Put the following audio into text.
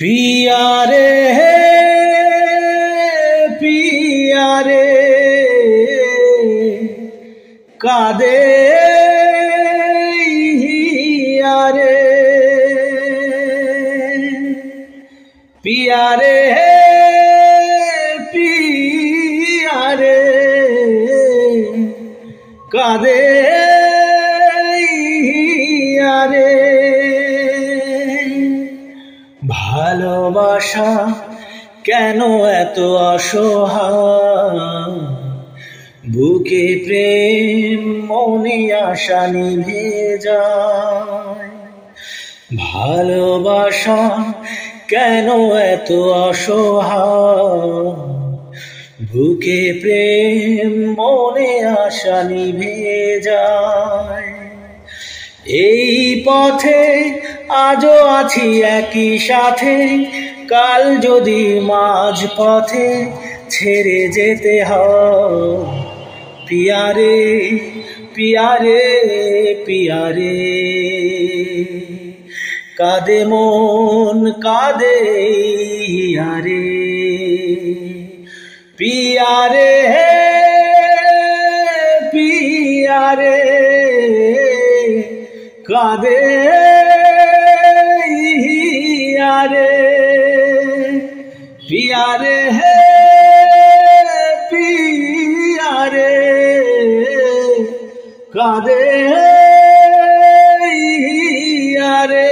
पिया रे पिया रे कादे हिया रे पिया रे पिया रे कादे हिया रे ভালোবাসা কেন এত অসহায় বুকে প্রেম মনে আশা নিভে যায় ভালোবাসা কেন এত অসহায় বুকে প্রেম মনে আশা নিভে যায় এই পথে আজও আছি একই সাথে কাল যদি মাঝ পথে ছেড়ে যেতে হয় পিয়া রে পিয়া রে পিয়া রে কাঁদে মন কাঁদে হিয়া রে পিয়া রে পিয়া রে কাঁদে হিয়া রে পিয়া রে পিয়া রে কাঁদে হিয়া রে।